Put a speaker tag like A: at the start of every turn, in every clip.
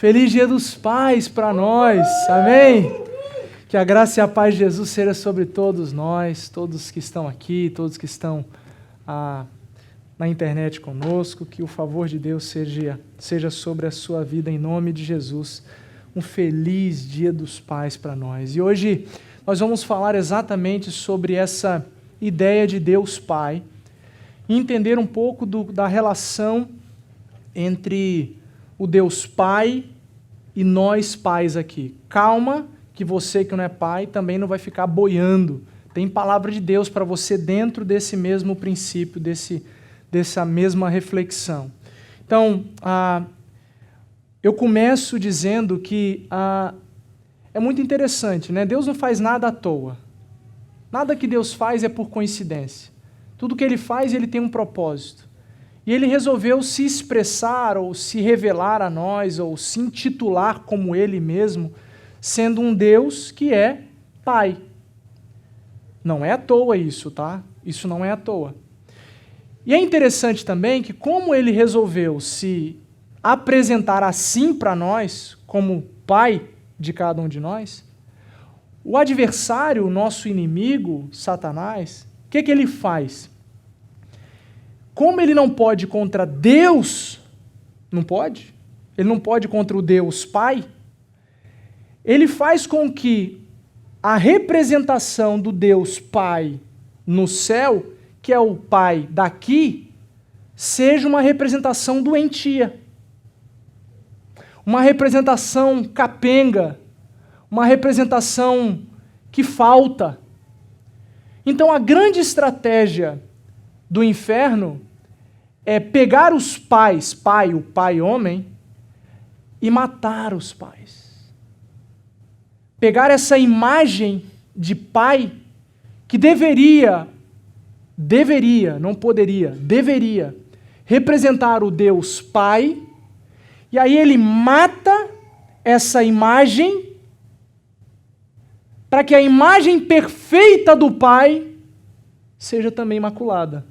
A: Feliz Dia dos Pais para nós, amém? Que a graça e a paz de Jesus seja sobre todos nós, todos que estão aqui, todos que estão na internet conosco, que o favor de Deus seja sobre a sua vida em nome de Jesus. Um feliz Dia dos Pais para nós. E hoje nós vamos falar exatamente sobre essa ideia de Deus Pai e entender um pouco da relação entre o Deus Pai e nós pais aqui. Calma, que você que não é pai também não vai ficar boiando. Tem palavra de Deus para você dentro desse mesmo princípio, dessa mesma reflexão. Então, eu começo dizendo que é muito interessante, né? Deus não faz nada à toa. Nada que Deus faz é por coincidência. Tudo que Ele faz, Ele tem um propósito. E Ele resolveu se expressar, ou se revelar a nós, ou se intitular como Ele mesmo, sendo um Deus que é Pai. Não é à toa isso, tá? Isso não é à toa. E é interessante também que como Ele resolveu se apresentar assim para nós, como Pai de cada um de nós, o adversário, o nosso inimigo, Satanás, o que ele faz? Como ele não pode contra Deus, não pode? Ele não pode contra o Deus Pai? Ele faz com que a representação do Deus Pai no céu, que é o Pai daqui, seja uma representação doentia. Uma representação capenga, uma representação que falta. Então a grande estratégia do inferno é pegar os pais, o pai homem, e matar os pais. Pegar essa imagem de pai que deveria, não poderia, deveria representar o Deus Pai, e aí ele mata essa imagem para que a imagem perfeita do Pai seja também maculada.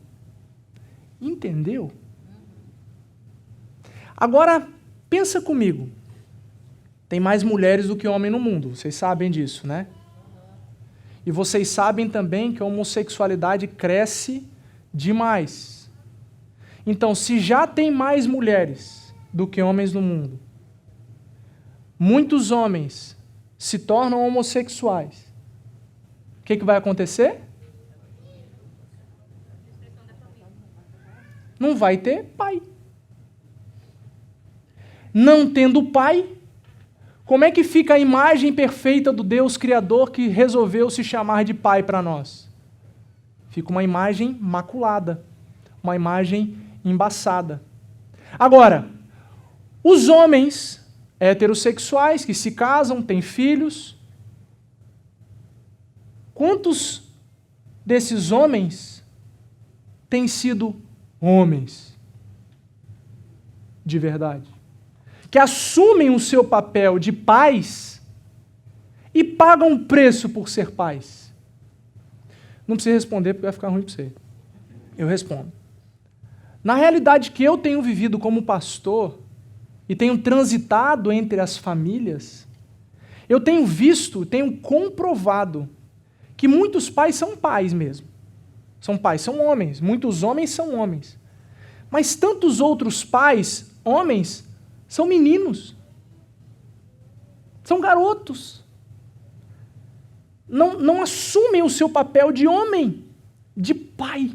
A: Entendeu? Agora, pensa comigo. Tem mais mulheres do que homem no mundo, vocês sabem disso, né? E vocês sabem também que a homossexualidade cresce demais. Então, se já tem mais mulheres do que homens no mundo, muitos homens se tornam homossexuais, o que vai acontecer? Não vai ter pai. Não tendo pai, como é que fica a imagem perfeita do Deus Criador que resolveu se chamar de pai para nós? Fica uma imagem maculada, uma imagem embaçada. Agora, os homens heterossexuais que se casam, têm filhos, quantos desses homens têm sido homens de verdade? Que assumem o seu papel de pais e pagam preço por ser pais? Não precisa responder porque vai ficar ruim para você. Eu respondo. Na realidade que eu tenho vivido como pastor e tenho transitado entre as famílias, eu tenho visto, tenho comprovado que muitos pais são pais mesmo. São pais, são homens. Muitos homens são homens. Mas tantos outros pais, homens, são meninos. São garotos. Não assumem o seu papel de homem, de pai.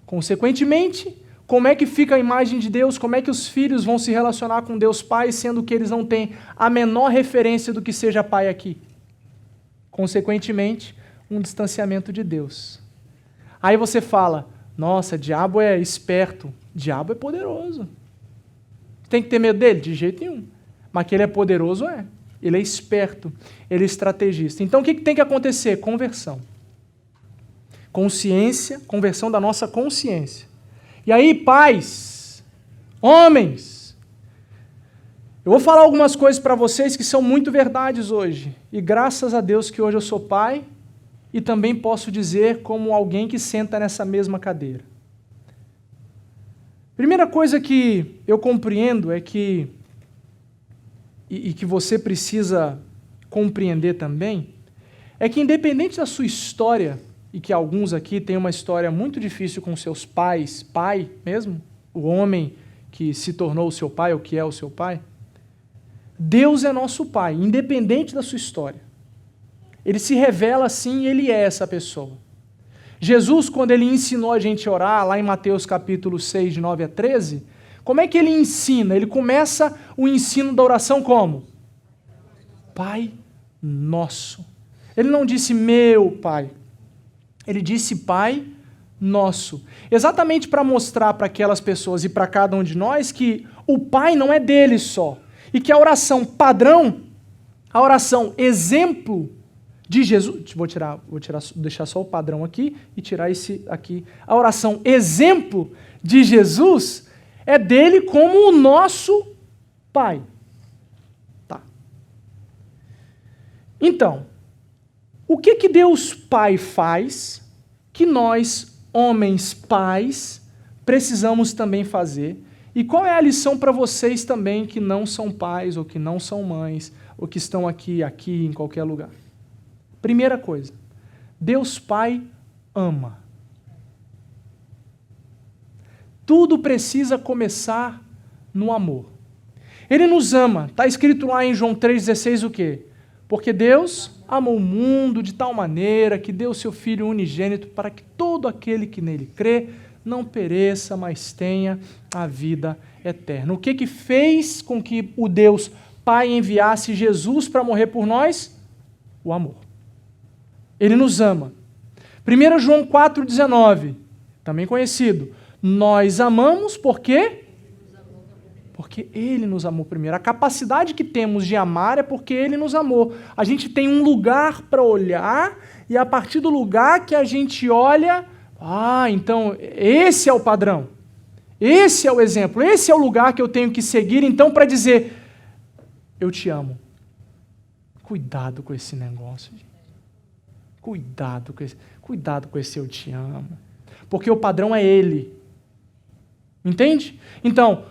A: Consequentemente, como é que fica a imagem de Deus? Como é que os filhos vão se relacionar com Deus Pai, sendo que eles não têm a menor referência do que seja pai aqui? Consequentemente, um distanciamento de Deus. Aí você fala, nossa, diabo é esperto. Diabo é poderoso. Tem que ter medo dele? De jeito nenhum. Mas que ele é poderoso, é. Ele é esperto, ele é estrategista. Então o que tem que acontecer? Conversão. Consciência, conversão da nossa consciência. E aí, pais, homens, eu vou falar algumas coisas para vocês que são muito verdades hoje. E graças a Deus que hoje eu sou pai e também posso dizer como alguém que senta nessa mesma cadeira. Primeira coisa que eu compreendo é que e que você precisa compreender também, é que independente da sua história, e que alguns aqui têm uma história muito difícil com seus pais, pai mesmo, o homem que se tornou o seu pai ou que é o seu pai, Deus é nosso pai, independente da sua história. Ele se revela assim e ele é essa pessoa. Jesus, quando ele ensinou a gente a orar, lá em Mateus capítulo 6, de 9 a 13, como é que ele ensina? Ele começa o ensino da oração como? Pai nosso. Ele não disse meu pai. Ele disse Pai nosso. Exatamente para mostrar para aquelas pessoas e para cada um de nós que o Pai não é dele só. E que a oração padrão, a oração exemplo de Jesus... deixar só o padrão aqui e tirar esse aqui. A oração exemplo de Jesus é dele como o nosso Pai. Tá. Então, o que Deus Pai faz que nós, homens pais, precisamos também fazer? E qual é a lição para vocês também que não são pais, ou que não são mães, ou que estão aqui, em qualquer lugar? Primeira coisa, Deus Pai ama. Tudo precisa começar no amor. Ele nos ama. Está escrito lá em João 3,16 o quê? Porque Deus amou o mundo de tal maneira que deu o seu Filho unigênito para que todo aquele que nele crê não pereça, mas tenha a vida eterna. O que fez com que o Deus Pai enviasse Jesus para morrer por nós? O amor. Ele nos ama. 1 João 4,19, também conhecido. Nós amamos porque Ele nos amou primeiro. A capacidade que temos de amar é porque Ele nos amou. A gente tem um lugar para olhar e a partir do lugar que a gente olha, então esse é o padrão. Esse é o exemplo. Esse é o lugar que eu tenho que seguir, então, para dizer, eu te amo. Cuidado com esse negócio, gente. Cuidado com esse eu te amo. Porque o padrão é Ele. Entende? Então,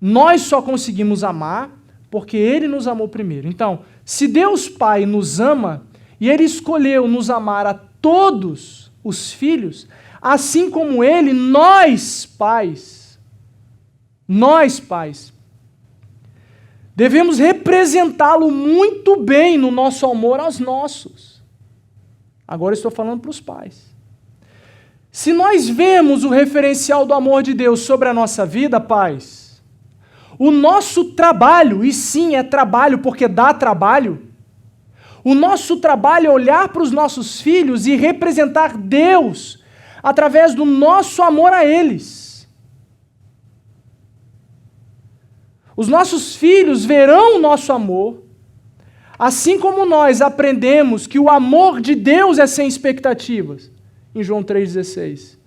A: nós só conseguimos amar porque Ele nos amou primeiro. Então, se Deus Pai nos ama e Ele escolheu nos amar a todos os filhos, assim como Ele, nós pais, devemos representá-lo muito bem no nosso amor aos nossos. Agora estou falando para os pais. Se nós vemos o referencial do amor de Deus sobre a nossa vida, pais, o nosso trabalho, e sim é trabalho porque dá trabalho, o nosso trabalho é olhar para os nossos filhos e representar Deus através do nosso amor a eles. Os nossos filhos verão o nosso amor, assim como nós aprendemos que o amor de Deus é sem expectativas, em João 3,16.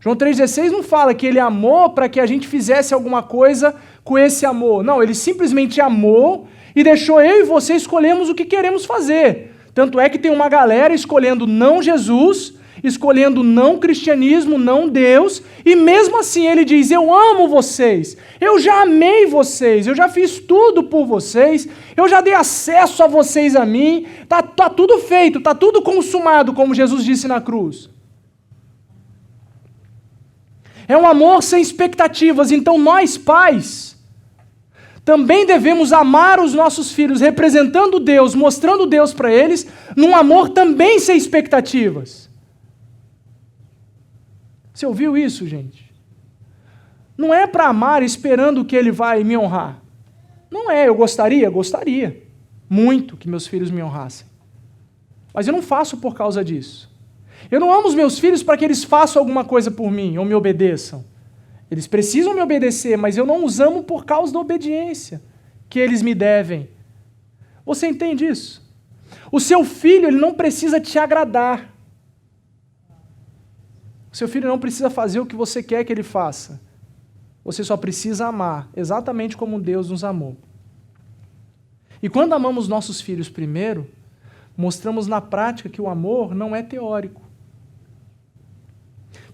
A: João 3,16 não fala que Ele amou para que a gente fizesse alguma coisa com esse amor. Não, Ele simplesmente amou e deixou eu e você escolhermos o que queremos fazer. Tanto é que tem uma galera escolhendo não Jesus, escolhendo não cristianismo, não Deus, e mesmo assim Ele diz, eu amo vocês, eu já amei vocês, eu já fiz tudo por vocês, eu já dei acesso a vocês a mim, tá tudo feito, tá tudo consumado, como Jesus disse na cruz. É um amor sem expectativas, então nós pais também devemos amar os nossos filhos, representando Deus, mostrando Deus para eles, num amor também sem expectativas. Você ouviu isso, gente? Não é para amar esperando que Ele vai me honrar. Não é, eu gostaria muito que meus filhos me honrassem. Mas eu não faço por causa disso. Eu não amo os meus filhos para que eles façam alguma coisa por mim ou me obedeçam. Eles precisam me obedecer, mas eu não os amo por causa da obediência que eles me devem. Você entende isso? O seu filho, ele não precisa te agradar. O seu filho não precisa fazer o que você quer que ele faça. Você só precisa amar, exatamente como Deus nos amou. E quando amamos nossos filhos primeiro, mostramos na prática que o amor não é teórico.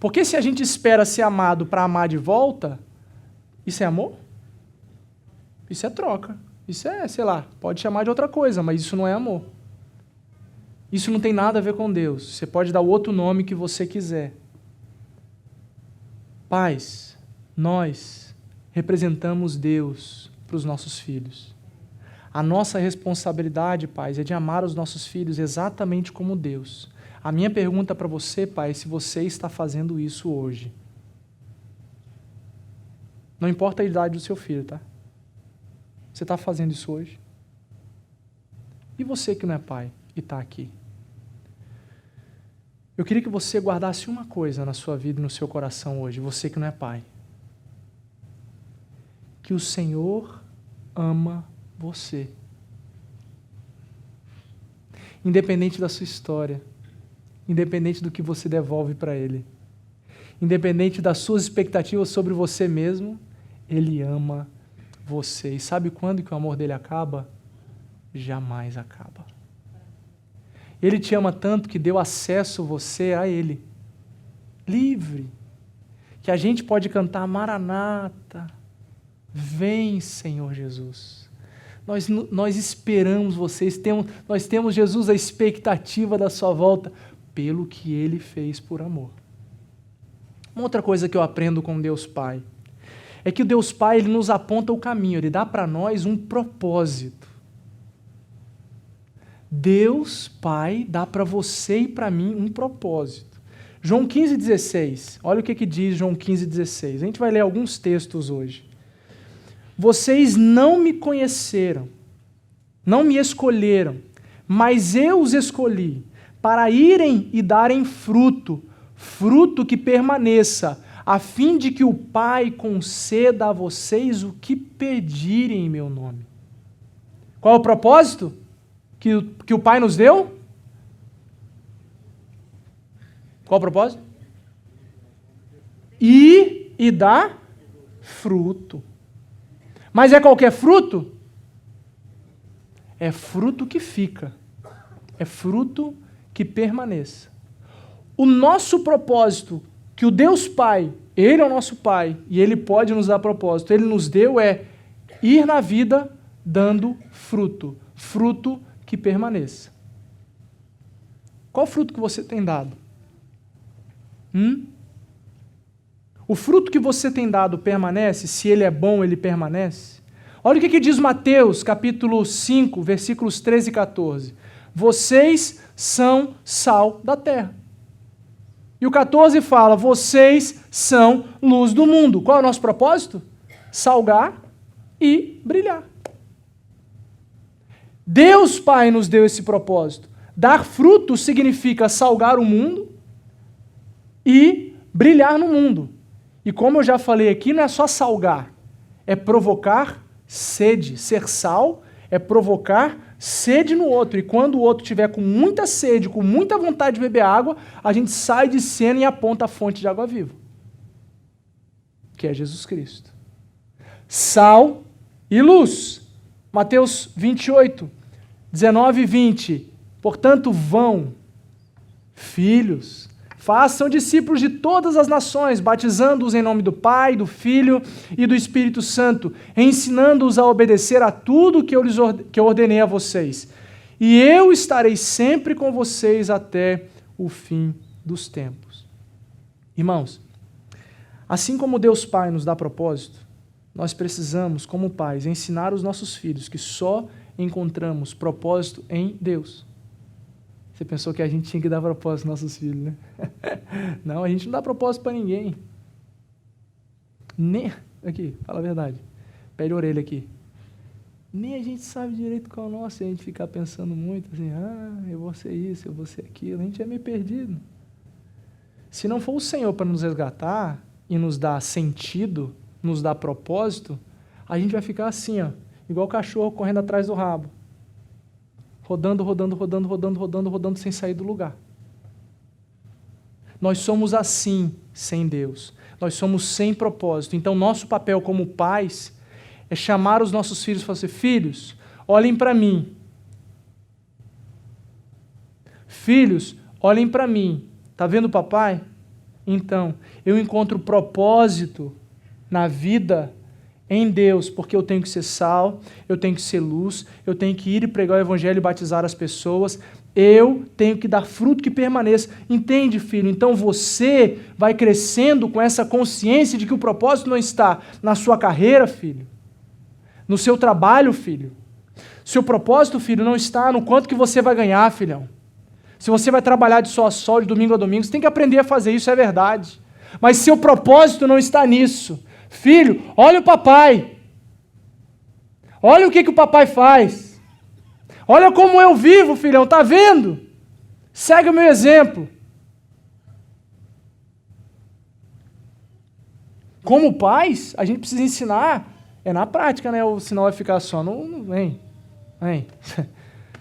A: Porque se a gente espera ser amado para amar de volta, isso é amor? Isso é troca. Isso é, sei lá, pode chamar de outra coisa, mas isso não é amor. Isso não tem nada a ver com Deus. Você pode dar o outro nome que você quiser. Pais, nós representamos Deus para os nossos filhos. A nossa responsabilidade, pais, é de amar os nossos filhos exatamente como Deus. A minha pergunta para você, pai, é se você está fazendo isso hoje. Não importa a idade do seu filho, tá? Você está fazendo isso hoje? E você que não é pai e está aqui? Eu queria que você guardasse uma coisa na sua vida e no seu coração hoje, você que não é pai. Que o Senhor ama você. Independente da sua história, independente do que você devolve para Ele, independente das suas expectativas sobre você mesmo, Ele ama você. E sabe quando que o amor dele acaba? Jamais acaba. Ele te ama tanto que deu acesso você a Ele. Livre. Que a gente pode cantar Maranata. Vem, Senhor Jesus. Nós esperamos vocês. Nós temos, Jesus, a expectativa da sua volta pelo que Ele fez por amor. Uma outra coisa que eu aprendo com Deus Pai é que o Deus Pai, Ele nos aponta o caminho. Ele dá para nós um propósito. Deus Pai dá para você e para mim um propósito. João 15,16. Olha o que diz João 15,16. A gente vai ler alguns textos hoje. Vocês não me conheceram, não me escolheram, mas eu os escolhi para irem e darem fruto, fruto que permaneça, a fim de que o Pai conceda a vocês o que pedirem em meu nome. Qual é o propósito que o Pai nos deu? Qual o propósito? Ir e dar fruto. Mas é qualquer fruto? É fruto que fica. É fruto que permaneça. O nosso propósito, que o Deus Pai, Ele é o nosso Pai, e Ele pode nos dar propósito, Ele nos deu é ir na vida dando fruto. Fruto que permaneça. Qual fruto que você tem dado? O fruto que você tem dado permanece? Se ele é bom, ele permanece? Olha o que diz Mateus, capítulo 5, versículos 13 e 14. Vocês são sal da terra. E o 14 fala, vocês são luz do mundo. Qual é o nosso propósito? Salgar e brilhar. Deus Pai nos deu esse propósito. Dar fruto significa salgar o mundo e brilhar no mundo. E como eu já falei aqui, não é só salgar, é provocar sede. Ser sal é provocar sede no outro. E quando o outro tiver com muita sede, com muita vontade de beber água, a gente sai de cena e aponta a fonte de água viva, que é Jesus Cristo. Sal e luz. Mateus 28, 19 e 20. Portanto, vão, filhos, façam discípulos de todas as nações, batizando-os em nome do Pai, do Filho e do Espírito Santo, ensinando-os a obedecer a tudo que eu ordenei a vocês. E eu estarei sempre com vocês até o fim dos tempos. Irmãos, assim como Deus Pai nos dá propósito, nós precisamos, como pais, ensinar os nossos filhos que só encontramos propósito em Deus. Você pensou que a gente tinha que dar propósito aos nossos filhos, né? Não, a gente não dá propósito para ninguém. Nem... Aqui, fala a verdade. Pede a orelha aqui. Nem a gente sabe direito qual é o nosso, e a gente ficar pensando muito assim, eu vou ser isso, eu vou ser aquilo. A gente é meio perdido. Se não for o Senhor para nos resgatar e nos dar sentido, nos dar propósito, a gente vai ficar assim, ó, igual o cachorro correndo atrás do rabo. Rodando, sem sair do lugar. Nós somos assim, sem Deus. Nós somos sem propósito. Então, nosso papel como pais é chamar os nossos filhos e falar assim, filhos, olhem para mim. Filhos, olhem para mim. Está vendo o papai? Então, eu encontro propósito na vida em Deus, porque eu tenho que ser sal, eu tenho que ser luz, eu tenho que ir e pregar o evangelho e batizar as pessoas, eu tenho que dar fruto que permaneça. Entende, filho? Então você vai crescendo com essa consciência de que o propósito não está na sua carreira, filho, no seu trabalho, filho. Seu propósito, filho, não está no quanto que você vai ganhar, filhão. Se você vai trabalhar de sol a sol, de domingo a domingo, você tem que aprender a fazer isso, é verdade. Mas seu propósito não está nisso. Filho, olha o papai. Olha o que o papai faz. Olha como eu vivo, filhão, tá vendo? Segue o meu exemplo. Como pais, a gente precisa ensinar, é na prática, né? Senão vai ficar só no... Vem.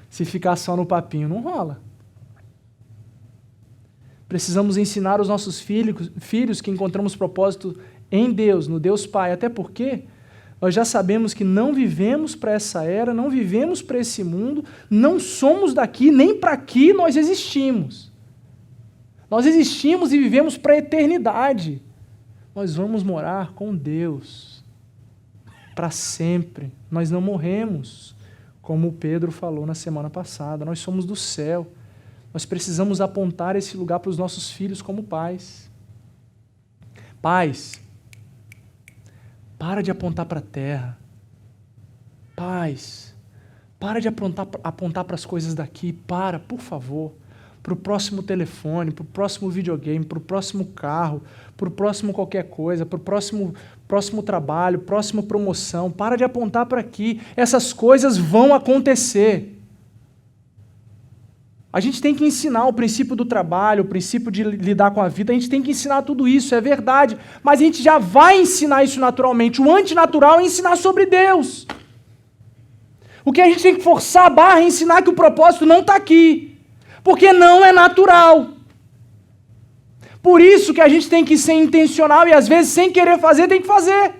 A: Se ficar só no papinho, não rola. Precisamos ensinar os nossos filhos que encontramos propósito em Deus, no Deus Pai, até porque nós já sabemos que não vivemos para essa era, não vivemos para esse mundo, não somos daqui, nem para aqui nós existimos. Nós existimos e vivemos para a eternidade. Nós vamos morar com Deus para sempre. Nós não morremos, como o Pedro falou na semana passada. Nós somos do céu. Nós precisamos apontar esse lugar para os nossos filhos como pais. Pais, para de apontar para a terra. Pais, para de apontar para as coisas daqui. Por favor. Para o próximo telefone, para o próximo videogame, para o próximo carro, para o próximo qualquer coisa, para o próximo trabalho, próxima promoção. Para de apontar para aqui. Essas coisas vão acontecer. A gente tem que ensinar o princípio do trabalho, o princípio de lidar com a vida, a gente tem que ensinar tudo isso, é verdade. Mas a gente já vai ensinar isso naturalmente. O antinatural é ensinar sobre Deus. O que a gente tem que forçar a barra é ensinar que o propósito não está aqui. Porque não é natural. Por isso que a gente tem que ser intencional e às vezes sem querer fazer, tem que fazer.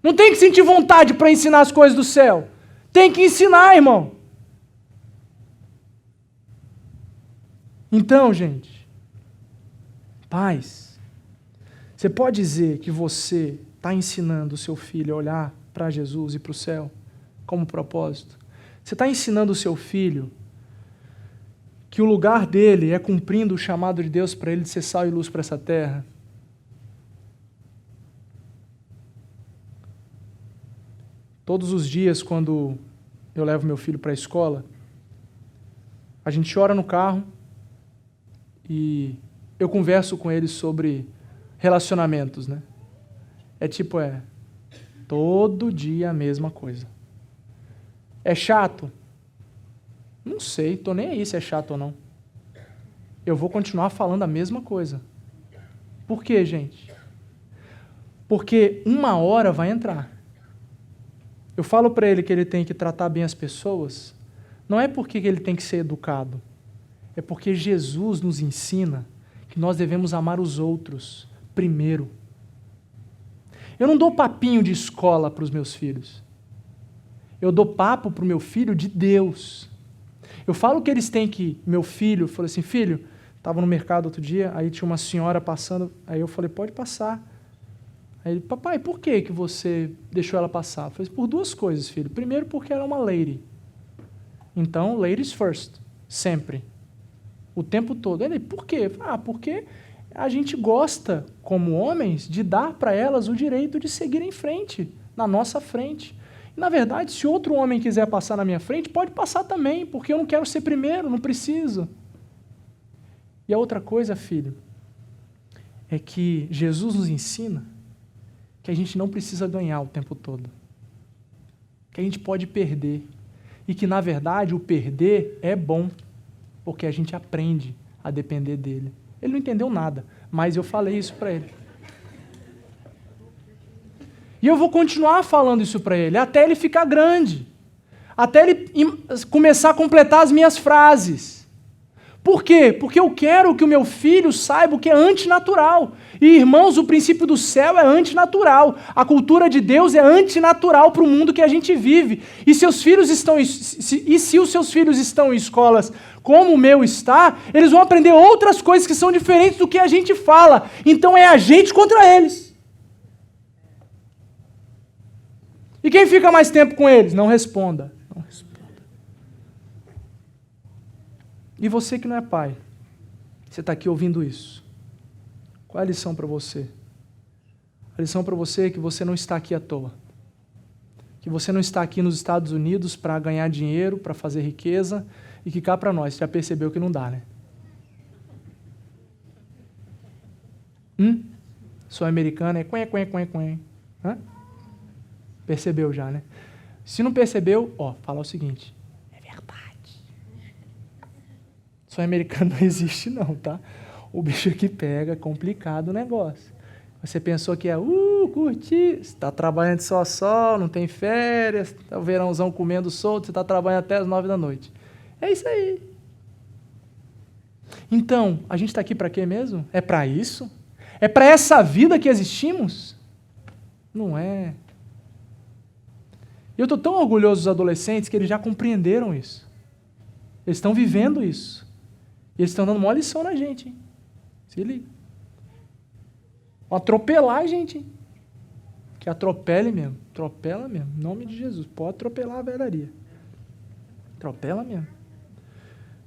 A: Não tem que sentir vontade para ensinar as coisas do céu. Tem que ensinar, irmão. Então, gente, pais, você pode dizer que você está ensinando o seu filho a olhar para Jesus e para o céu como propósito? Você está ensinando o seu filho que o lugar dele é cumprindo o chamado de Deus para ele de ser sal e luz para essa terra? Todos os dias, quando eu levo meu filho para a escola, a gente ora no carro e eu converso com ele sobre relacionamentos, né? Todo dia a mesma coisa. É chato? Não sei, tô nem aí se é chato ou não. Eu vou continuar falando a mesma coisa. Por quê, gente? Porque uma hora vai entrar. Eu falo para ele que ele tem que tratar bem as pessoas, não é porque ele tem que ser educado, é porque Jesus nos ensina que nós devemos amar os outros primeiro. Eu não dou papinho de escola para os meus filhos. Eu dou papo para o meu filho de Deus. Eu falo que eles têm que... Meu filho falou assim, filho, estava no mercado outro dia, aí tinha uma senhora passando, aí eu falei, pode passar. Aí ele, papai, por que você deixou ela passar? Eu falei, por duas coisas, filho. Primeiro, porque ela é uma lady. Então, ladies first, sempre. O tempo todo. Ele, por quê? Porque a gente gosta, como homens, de dar para elas o direito de seguir em frente, na nossa frente. E, na verdade, se outro homem quiser passar na minha frente, pode passar também, porque eu não quero ser primeiro, não preciso. E a outra coisa, filho, é que Jesus nos ensina que a gente não precisa ganhar o tempo todo. Que a gente pode perder. E que, na verdade, o perder é bom, porque a gente aprende a depender dele. Ele não entendeu nada, mas eu falei isso para ele. E eu vou continuar falando isso para ele, até ele ficar grande. Até ele começar a completar as minhas frases. Por quê? Porque eu quero que o meu filho saiba o que é antinatural. E, irmãos, o princípio do céu é antinatural. A cultura de Deus é antinatural para o mundo que a gente vive. E se os seus filhos estão em escolas como o meu está, eles vão aprender outras coisas que são diferentes do que a gente fala. Então é a gente contra eles. E quem fica mais tempo com eles? Não responda. Não responda. E você que não é pai, você está aqui ouvindo isso. Qual é a lição para você? A lição para você é que você não está aqui à toa. Que você não está aqui nos Estados Unidos para ganhar dinheiro, para fazer riqueza, e que cá para nós, já percebeu que não dá, né? Sou americano, é quen. Hã? Percebeu já, né? Se não percebeu, fala o seguinte, é verdade. Sou americano não existe não, tá? O bicho aqui pega, é complicado o negócio. Você pensou que é, curtir, você está trabalhando só, não tem férias, tá o verãozão comendo solto, você está trabalhando até as 9 da noite. É isso aí. Então, a gente está aqui para quê mesmo? É para isso? É para essa vida que existimos? Não é. Eu estou tão orgulhoso dos adolescentes que eles já compreenderam isso. Eles estão vivendo isso. E eles estão dando uma lição na gente, hein? Se liga. Atropelar a gente, hein? Que atropele mesmo. Atropela mesmo. Em nome de Jesus. Pode atropelar a velharia. Atropela mesmo.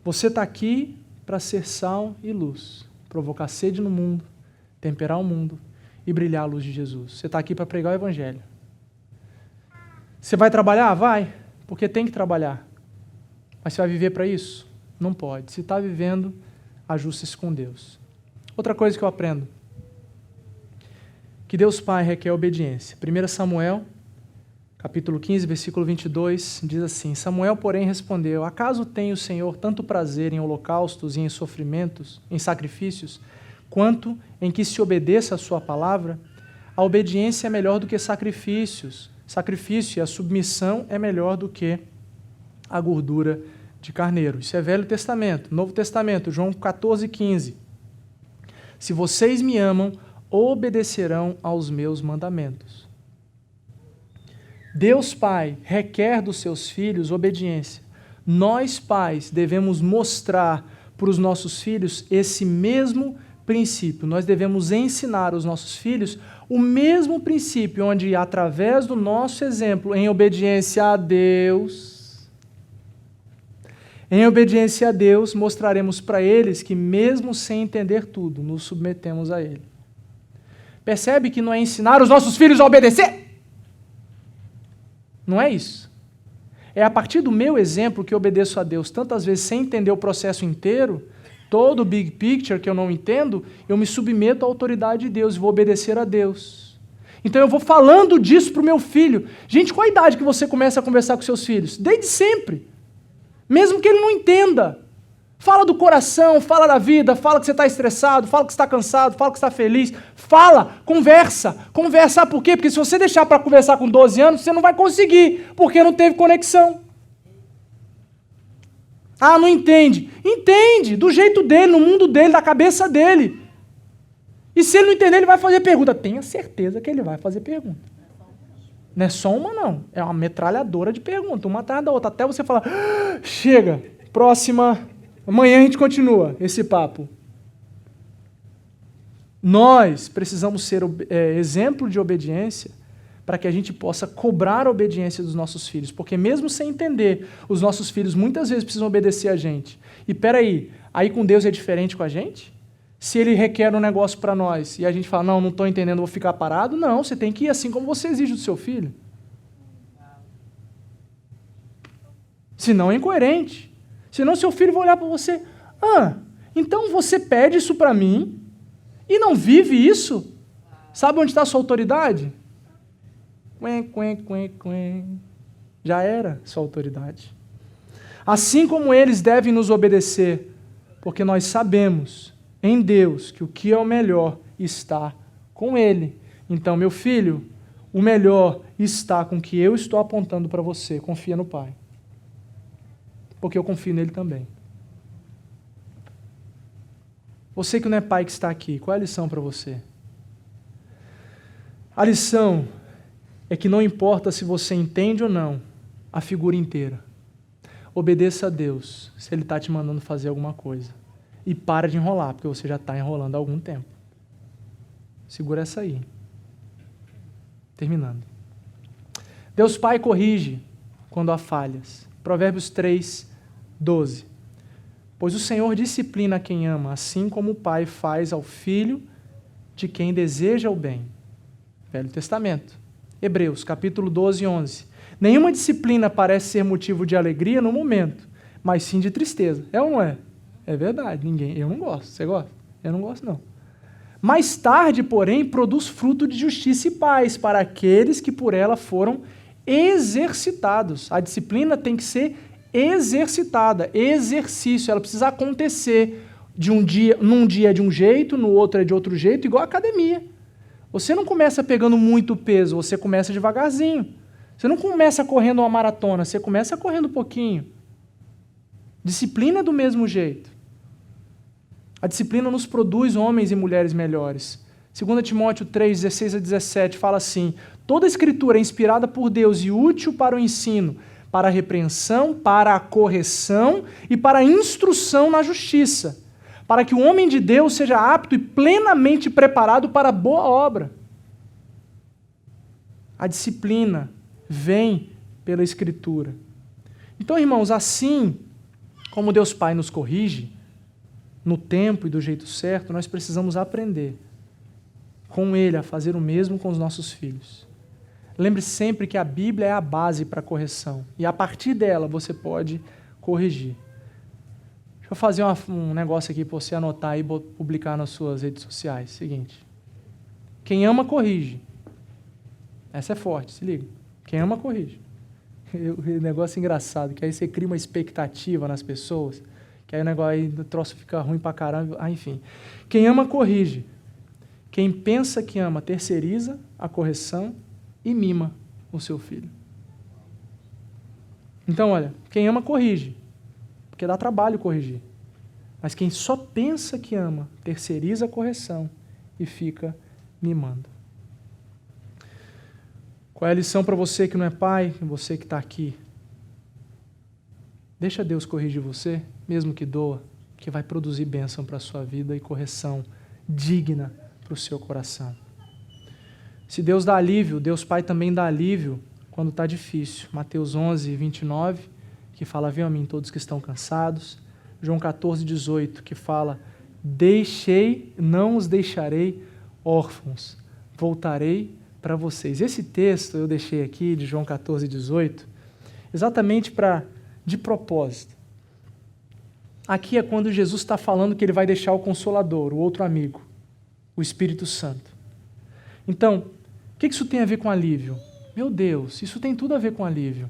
A: Você está aqui para ser sal e luz. Provocar sede no mundo. Temperar o mundo. E brilhar a luz de Jesus. Você está aqui para pregar o Evangelho. Você vai trabalhar? Vai. Porque tem que trabalhar. Mas você vai viver para isso? Não pode. Se está vivendo, ajuste-se com Deus. Outra coisa que eu aprendo. Que Deus Pai requer obediência. 1 Samuel, capítulo 15, versículo 22, diz assim, Samuel, porém, respondeu, acaso tem o Senhor tanto prazer em holocaustos e em sofrimentos, em sacrifícios, quanto em que se obedeça a sua palavra? A obediência é melhor do que sacrifícios. Sacrifício e a submissão é melhor do que a gordura de carneiro. Isso é Velho Testamento. Novo Testamento, João 14, 15. Se vocês me amam, obedecerão aos meus mandamentos. Deus Pai requer dos seus filhos obediência. Nós, pais, devemos mostrar para os nossos filhos esse mesmo princípio. Nós devemos ensinar aos nossos filhos o mesmo princípio, onde, através do nosso exemplo, em obediência a Deus, mostraremos para eles que, mesmo sem entender tudo, nos submetemos a Ele. Percebe que não é ensinar os nossos filhos a obedecer? Não é isso. É a partir do meu exemplo que eu obedeço a Deus, tantas vezes sem entender o processo inteiro, todo o big picture que eu não entendo, eu me submeto à autoridade de Deus e vou obedecer a Deus. Então eu vou falando disso para o meu filho. Gente, qual a idade que você começa a conversar com seus filhos? Desde sempre. Mesmo que ele não entenda. Fala do coração, fala da vida, fala que você está estressado, fala que você está cansado, fala que você está feliz. Fala, conversa. Conversar por quê? Porque se você deixar para conversar com 12 anos, você não vai conseguir, porque não teve conexão. Ah, não entende. Entende, do jeito dele, no mundo dele, da cabeça dele. E se ele não entender, ele vai fazer pergunta. Tenha certeza que ele vai fazer pergunta. Não é só uma, não. É uma metralhadora de perguntas, uma atrás da outra. Até você falar, chega, próxima... Amanhã a gente continua esse papo. Nós precisamos ser exemplo de obediência para que a gente possa cobrar a obediência dos nossos filhos. Porque mesmo sem entender, os nossos filhos muitas vezes precisam obedecer a gente. E peraí, aí com Deus é diferente com a gente? Se Ele requer um negócio para nós e a gente fala, não estou entendendo, vou ficar parado. Não, você tem que ir assim como você exige do seu filho. Senão é incoerente. Senão seu filho vai olhar para você, então você pede isso para mim e não vive isso? Sabe onde está a sua autoridade? Já era sua autoridade. Assim como eles devem nos obedecer, porque nós sabemos em Deus que o que é o melhor está com Ele. Então, meu filho, o melhor está com o que eu estou apontando para você. Confia no Pai. Porque eu confio nele também. Você que não é pai que está aqui, qual é a lição para você? A lição é que não importa se você entende ou não a figura inteira. Obedeça a Deus se Ele está te mandando fazer alguma coisa. E para de enrolar, porque você já está enrolando há algum tempo. Segura essa aí. Terminando. Deus Pai corrige quando há falhas. Provérbios 3, 12. Pois o Senhor disciplina quem ama, assim como o Pai faz ao filho de quem deseja o bem. Velho Testamento. Hebreus, capítulo 12, 11. Nenhuma disciplina parece ser motivo de alegria no momento, mas sim de tristeza. É ou não é? É verdade. Eu não gosto. Você gosta? Eu não gosto, não. Mais tarde, porém, produz fruto de justiça e paz para aqueles que por ela foram exercitados. A disciplina tem que ser exercitada, exercício, ela precisa acontecer num dia é de um jeito, no outro é de outro jeito, igual a academia. Você não começa pegando muito peso, você começa devagarzinho. Você não começa correndo uma maratona, você começa correndo um pouquinho. Disciplina é do mesmo jeito. A disciplina nos produz homens e mulheres melhores. 2 Timóteo 3, 16 a 17 fala assim: toda a escritura é inspirada por Deus e útil para o ensino, para a repreensão, para a correção e para a instrução na justiça, para que o homem de Deus seja apto e plenamente preparado para a boa obra. A disciplina vem pela Escritura. Então, irmãos, assim como Deus Pai nos corrige, no tempo e do jeito certo, nós precisamos aprender com Ele a fazer o mesmo com os nossos filhos. Lembre sempre que a Bíblia é a base para a correção. E a partir dela você pode corrigir. Deixa eu fazer um negócio aqui para você anotar e publicar nas suas redes sociais. Seguinte. Quem ama, corrige. Essa é forte, se liga. Quem ama, corrige. O negócio engraçado, que aí você cria uma expectativa nas pessoas, que aí o troço fica ruim pra caramba. Enfim. Quem ama, corrige. Quem pensa que ama, terceiriza a correção e mima o seu filho. Então, olha, quem ama, corrige, porque dá trabalho corrigir. Mas quem só pensa que ama, terceiriza a correção e fica mimando. Qual é a lição para você que não é pai, você que está aqui? Deixa Deus corrigir você, mesmo que doa, que vai produzir bênção para a sua vida e correção digna para o seu coração. Se Deus dá alívio, Deus Pai também dá alívio quando está difícil. Mateus 11, 29, que fala: venham a mim todos que estão cansados. João 14, 18, que fala: não os deixarei órfãos, voltarei para vocês. Esse texto eu deixei aqui, de João 14, 18, exatamente de propósito. Aqui é quando Jesus está falando que ele vai deixar o Consolador, o outro amigo, o Espírito Santo. Então, o que isso tem a ver com alívio? Meu Deus, isso tem tudo a ver com alívio.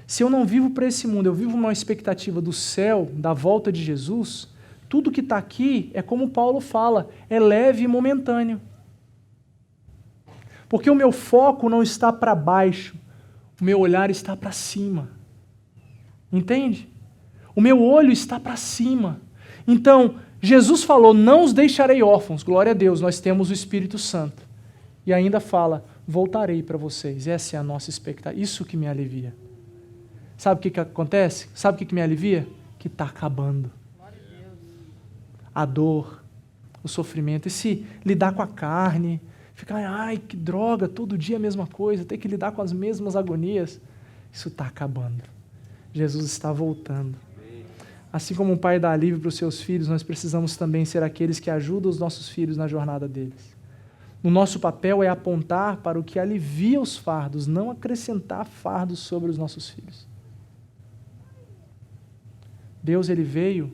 A: Se eu não vivo para esse mundo, eu vivo uma expectativa do céu, da volta de Jesus, tudo que está aqui é como Paulo fala, é leve e momentâneo. Porque o meu foco não está para baixo, o meu olhar está para cima. Entende? O meu olho está para cima. Então, Jesus falou: não os deixarei órfãos. Glória a Deus, nós temos o Espírito Santo. E ainda fala: voltarei para vocês. Essa é a nossa expectativa. Isso que me alivia. Sabe o que acontece? Sabe o que me alivia? Que está acabando. A dor, o sofrimento. E se lidar com a carne, ficar, ai, que droga, todo dia a mesma coisa, ter que lidar com as mesmas agonias. Isso está acabando. Jesus está voltando. Assim como um pai dá alívio para os seus filhos, nós precisamos também ser aqueles que ajudam os nossos filhos na jornada deles. O nosso papel é apontar para o que alivia os fardos, não acrescentar fardos sobre os nossos filhos. Deus, ele veio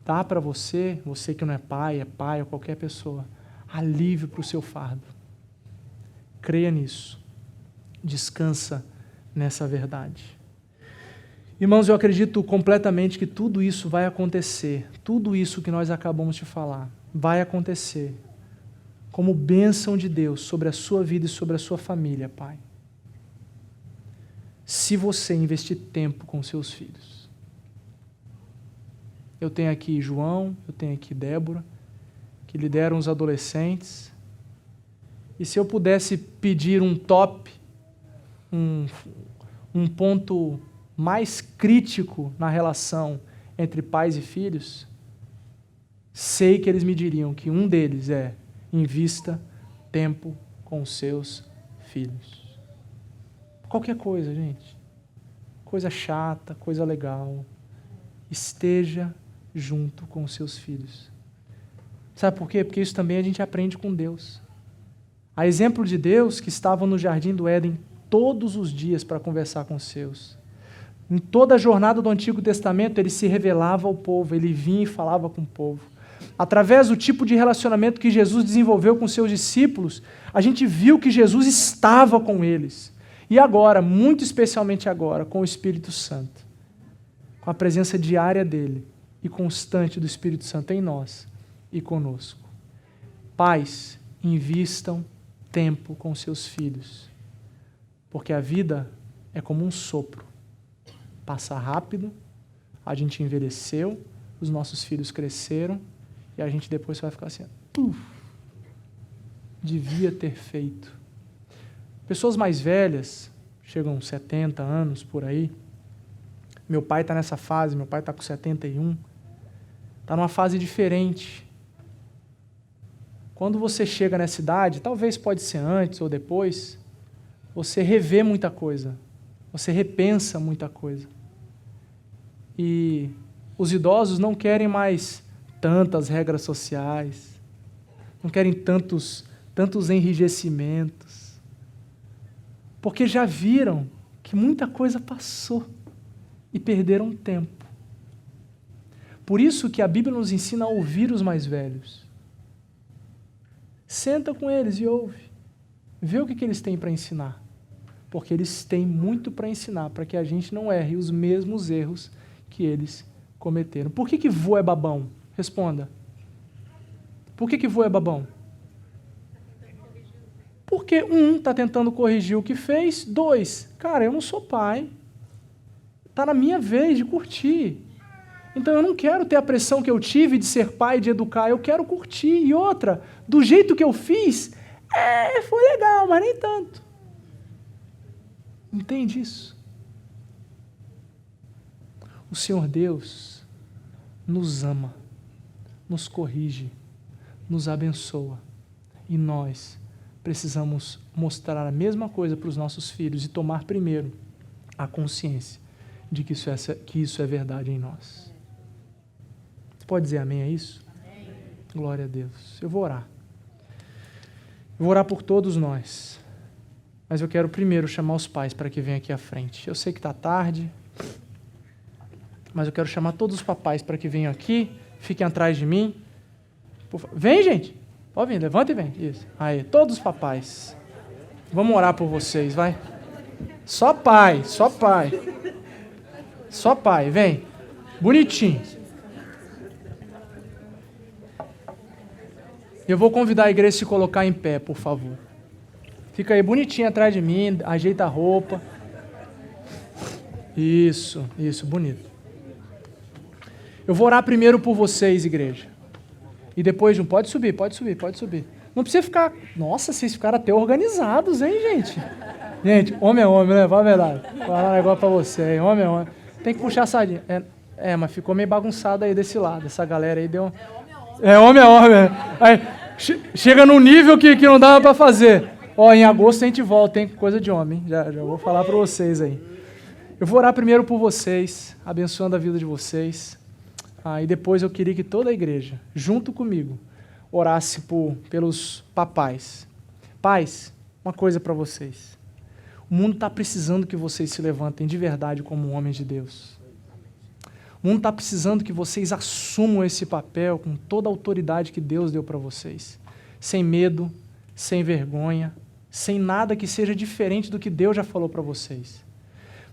A: dar para você que não é pai ou qualquer pessoa, alívio para o seu fardo. Creia nisso. Descansa nessa verdade. Irmãos, eu acredito completamente que tudo isso vai acontecer, tudo isso que nós acabamos de falar, vai acontecer como bênção de Deus sobre a sua vida e sobre a sua família, Pai. Se você investir tempo com seus filhos. Eu tenho aqui João, eu tenho aqui Débora, que lideram os adolescentes. E se eu pudesse pedir um top, um ponto mais crítico na relação entre pais e filhos, sei que eles me diriam que um deles é: invista tempo com os seus filhos. Qualquer coisa, gente. Coisa chata, coisa legal. Esteja junto com os seus filhos. Sabe por quê? Porque isso também a gente aprende com Deus. A exemplo de Deus, que estava no jardim do Éden todos os dias para conversar com os seus. Em toda a jornada do Antigo Testamento, ele se revelava ao povo, ele vinha e falava com o povo. Através do tipo de relacionamento que Jesus desenvolveu com seus discípulos, a gente viu que Jesus estava com eles. E agora, muito especialmente agora, com o Espírito Santo, com a presença diária dele e constante do Espírito Santo em nós e conosco. Pais, invistam tempo com seus filhos, porque a vida é como um sopro. Passa rápido, a gente envelheceu, os nossos filhos cresceram, e a gente depois vai ficar assim, devia ter feito. Pessoas mais velhas, chegam aos 70 anos por aí, meu pai está nessa fase, meu pai está com 71, está numa fase diferente. Quando você chega nessa idade, talvez pode ser antes ou depois, você revê muita coisa, você repensa muita coisa. E os idosos não querem mais tantas regras sociais, não querem tantos enrijecimentos, porque já viram que muita coisa passou e perderam tempo. Por isso que a Bíblia nos ensina a ouvir os mais velhos. Senta com eles e ouve. Vê o que eles têm para ensinar. Porque eles têm muito para ensinar, para que a gente não erre os mesmos erros que eles cometeram. Por que vô é babão? Responda. Por que vô é babão? Porque está tentando corrigir o que fez. 2, cara, eu não sou pai. Está na minha vez de curtir. Então eu não quero ter a pressão que eu tive de ser pai, de educar, eu quero curtir. E outra, do jeito que eu fiz, foi legal, mas nem tanto. Entende isso? O Senhor Deus nos ama, nos corrige, nos abençoa. E nós precisamos mostrar a mesma coisa para os nossos filhos e tomar primeiro a consciência de que isso é verdade em nós. Você pode dizer amém a isso? Amém. Glória a Deus. Eu vou orar. Eu vou orar por todos nós. Mas eu quero primeiro chamar os pais para que venham aqui à frente. Eu sei que está tarde, mas eu quero chamar todos os papais para que venham aqui, fiquem atrás de mim. Vem, gente. Pode vir, levanta e vem. Isso. Aí, todos os papais. Vamos orar por vocês, vai. Só pai, só pai. Só pai, vem. Bonitinho. Eu vou convidar a igreja a se colocar em pé, por favor. Fica aí bonitinho atrás de mim, ajeita a roupa. Isso, bonito. Eu vou orar primeiro por vocês, igreja. E depois de pode subir. Não precisa ficar... Nossa, vocês ficaram até organizados, hein, gente? Gente, homem é homem, né? Fala a verdade. Vou falar um negócio pra você, hein? Homem é homem. Tem que puxar a sardinha. Mas ficou meio bagunçado aí desse lado. Essa galera aí deu... Homem é homem. Aí, chega num nível que não dava pra fazer. Em agosto a gente volta, hein? Coisa de homem. Já vou falar pra vocês aí. Eu vou orar primeiro por vocês, abençoando a vida de vocês. E depois eu queria que toda a igreja, junto comigo, orasse pelos papais. Pais, uma coisa para vocês. O mundo está precisando que vocês se levantem de verdade como homens de Deus. O mundo está precisando que vocês assumam esse papel com toda a autoridade que Deus deu para vocês. Sem medo, sem vergonha, sem nada que seja diferente do que Deus já falou para vocês.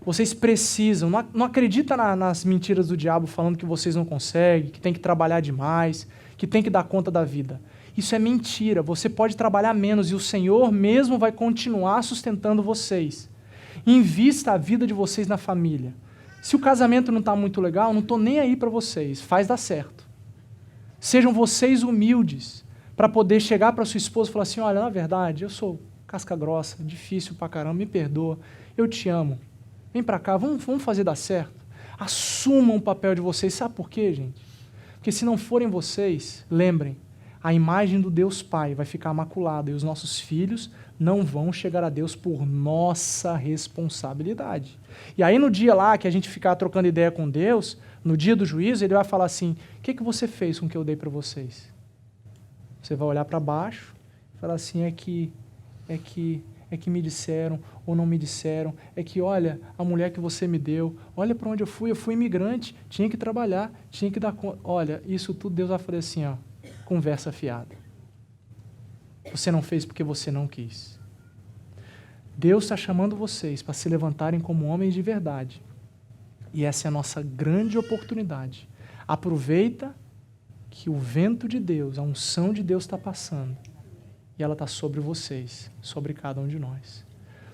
A: Vocês precisam, não acredita nas mentiras do diabo falando que vocês não conseguem, que tem que trabalhar demais, que tem que dar conta da vida. Isso é mentira, você pode trabalhar menos e o Senhor mesmo vai continuar sustentando vocês. Invista a vida de vocês na família. Se o casamento não está muito legal, não estou nem aí para vocês, faz dar certo. Sejam vocês humildes para poder chegar para sua esposa e falar assim, olha, na verdade, eu sou casca grossa, difícil pra caramba, me perdoa, eu te amo. Vem para cá, vamos fazer dar certo. Assumam o papel de vocês. Sabe por quê, gente? Porque se não forem vocês, lembrem, a imagem do Deus Pai vai ficar maculada e os nossos filhos não vão chegar a Deus por nossa responsabilidade. E aí no dia lá que a gente ficar trocando ideia com Deus, no dia do juízo, ele vai falar assim, o que você fez com o que eu dei para vocês? Você vai olhar para baixo e falar assim, é que me disseram ou não me disseram, é que olha, a mulher que você me deu, olha para onde eu fui imigrante, tinha que trabalhar, tinha que dar conta. Olha, isso tudo Deus vai fazer assim, ó, conversa fiada. Você não fez porque você não quis. Deus está chamando vocês para se levantarem como homens de verdade. E essa é a nossa grande oportunidade. Aproveita que o vento de Deus, a unção de Deus está passando. E ela está sobre vocês, sobre cada um de nós.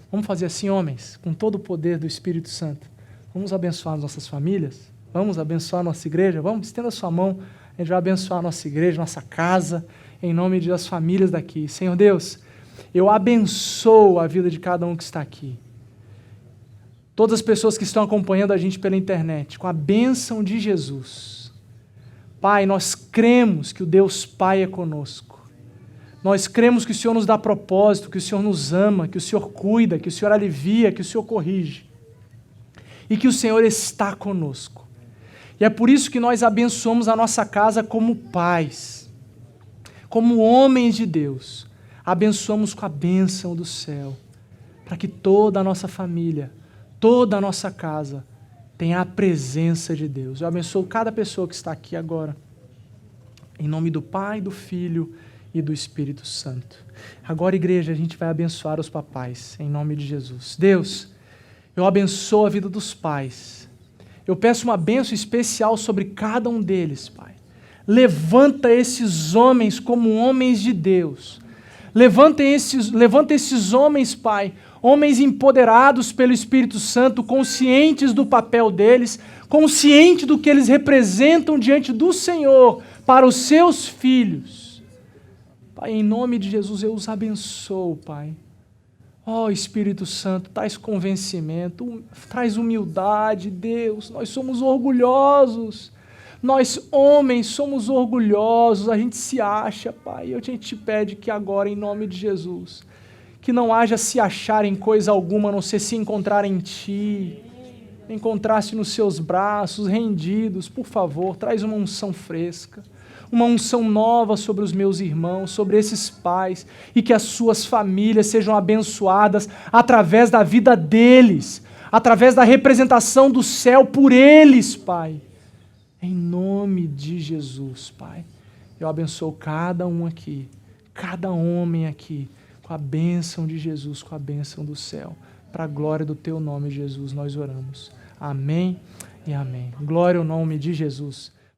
A: Vamos fazer assim, homens, com todo o poder do Espírito Santo. Vamos abençoar as nossas famílias? Vamos abençoar a nossa igreja? Vamos, estenda a sua mão. A gente vai abençoar a nossa igreja, nossa casa, em nome das famílias daqui. Senhor Deus, eu abençoo a vida de cada um que está aqui. Todas as pessoas que estão acompanhando a gente pela internet, com a bênção de Jesus. Pai, nós cremos que o Deus Pai é conosco. Nós cremos que o Senhor nos dá propósito, que o Senhor nos ama, que o Senhor cuida, que o Senhor alivia, que o Senhor corrige. E que o Senhor está conosco. E é por isso que nós abençoamos a nossa casa como pais, como homens de Deus. Abençoamos com a bênção do céu, para que toda a nossa família, toda a nossa casa tenha a presença de Deus. Eu abençoo cada pessoa que está aqui agora. Em nome do Pai, do Filho e do Espírito Santo. Agora, igreja, a gente vai abençoar os papais, em nome de Jesus. Deus, eu abençoo a vida dos pais. Eu peço uma bênção especial sobre cada um deles, Pai. Levanta esses homens como homens de Deus. Levanta esses homens, Pai, homens empoderados pelo Espírito Santo, conscientes do papel deles, conscientes do que eles representam diante do Senhor para os seus filhos. Pai, em nome de Jesus, eu os abençoo, Pai. Ó Espírito Santo, traz convencimento, traz humildade, Deus. Nós somos orgulhosos. Nós, homens, somos orgulhosos. A gente se acha, Pai. E a gente te pede que agora, em nome de Jesus, que não haja se achar em coisa alguma, a não ser se encontrar em Ti. Encontrar-se nos Seus braços, rendidos. Por favor, traz uma unção fresca. Uma unção nova sobre os meus irmãos, sobre esses pais, e que as suas famílias sejam abençoadas através da vida deles, através da representação do céu por eles, Pai. Em nome de Jesus, Pai. Eu abençoo cada um aqui, cada homem aqui, com a bênção de Jesus, com a bênção do céu. Para a glória do Teu nome, Jesus, nós oramos. Amém e amém. Glória ao nome de Jesus.